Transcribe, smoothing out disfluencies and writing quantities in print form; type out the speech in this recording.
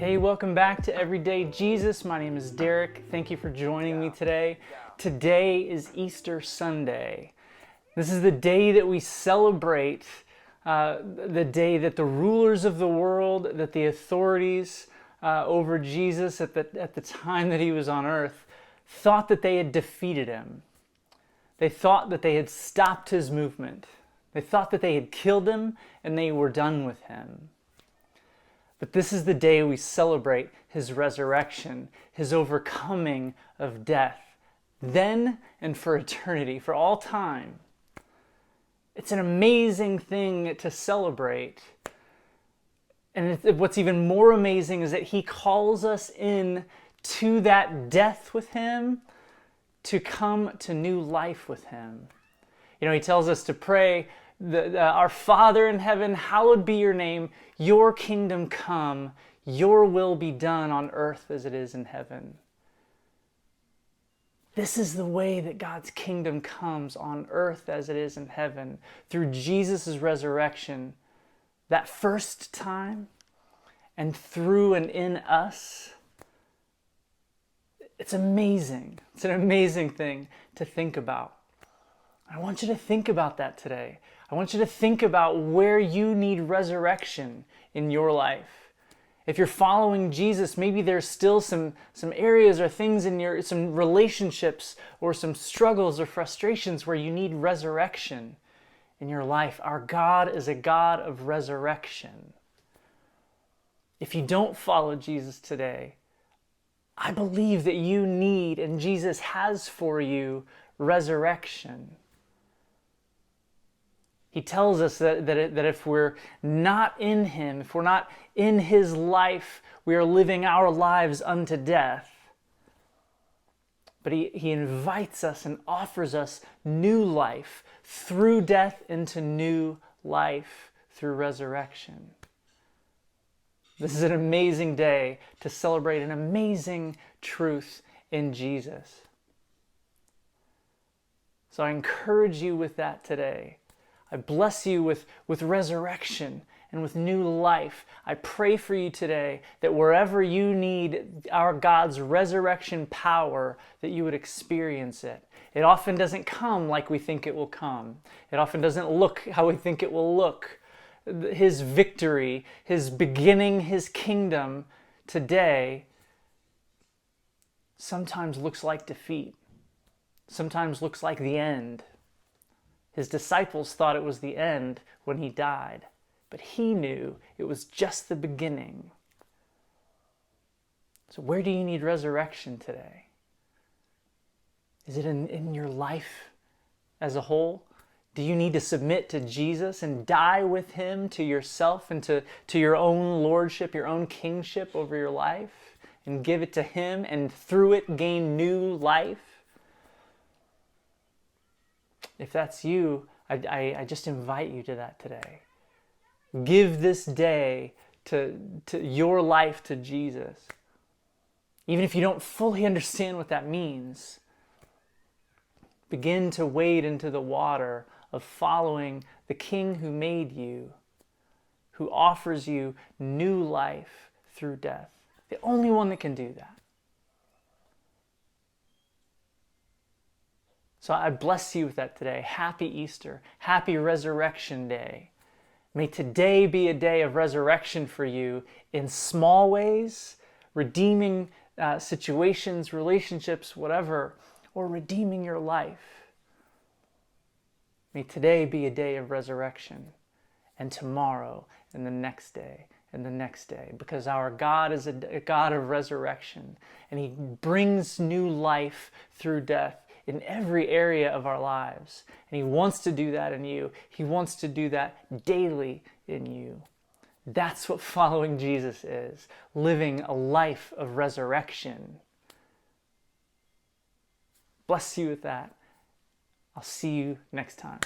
Hey, welcome back to Everyday Jesus. My name is Derek. Thank you for joining me today. Today is Easter Sunday. This is the day that we celebrate the day that the rulers of the world, that the authorities over Jesus at the time that he was on earth, thought that they had defeated him. They thought that they had stopped his movement. They thought that they had killed him and they were done with him. But this is the day we celebrate his resurrection, his overcoming of death, then and for eternity, for all time. It's an amazing thing to celebrate. And what's even more amazing is that he calls us in to that death with him to come to new life with him. You know, he tells us to pray, our Father in heaven, hallowed be your name, your kingdom come, your will be done on earth as it is in heaven. This is the way that God's kingdom comes on earth as it is in heaven, through Jesus' resurrection, that first time, and through and in us. It's amazing. It's an amazing thing to think about. I want you to think about that today. I want you to think about where you need resurrection in your life. If you're following Jesus, maybe there's still some areas or things in some relationships or some struggles or frustrations where you need resurrection in your life. Our God is a God of resurrection. If you don't follow Jesus today, I believe that you need, and Jesus has for you, resurrection. He tells us that if we're not in him, if we're not in his life, we are living our lives unto death. But he invites us and offers us new life through death into new life through resurrection. This is an amazing day to celebrate an amazing truth in Jesus. So I encourage you with that today. I bless you with resurrection and with new life. I pray for you today that wherever you need our God's resurrection power, that you would experience it. It often doesn't come like we think it will come. It often doesn't look how we think it will look. His victory, his beginning, his kingdom today sometimes looks like defeat. Sometimes looks like the end. His disciples thought it was the end when he died, but he knew it was just the beginning. So where do you need resurrection today? Is it in your life as a whole? Do you need to submit to Jesus and die with him to yourself and to your own lordship, your own kingship over your life, and give it to him and through it gain new life? If that's you, I just invite you to that today. Give this day to your life to Jesus. Even if you don't fully understand what that means, begin to wade into the water of following the King who made you, who offers you new life through death. The only one that can do that. So I bless you with that today. Happy Easter. Happy Resurrection Day. May today be a day of resurrection for you in small ways, redeeming situations, relationships, whatever, or redeeming your life. May today be a day of resurrection, and tomorrow, and the next day, and the next day, because our God is a God of resurrection, and he brings new life through death in every area of our lives. And he wants to do that in you. He wants to do that daily in you. That's what following Jesus is, living a life of resurrection. Bless you with that. I'll see you next time.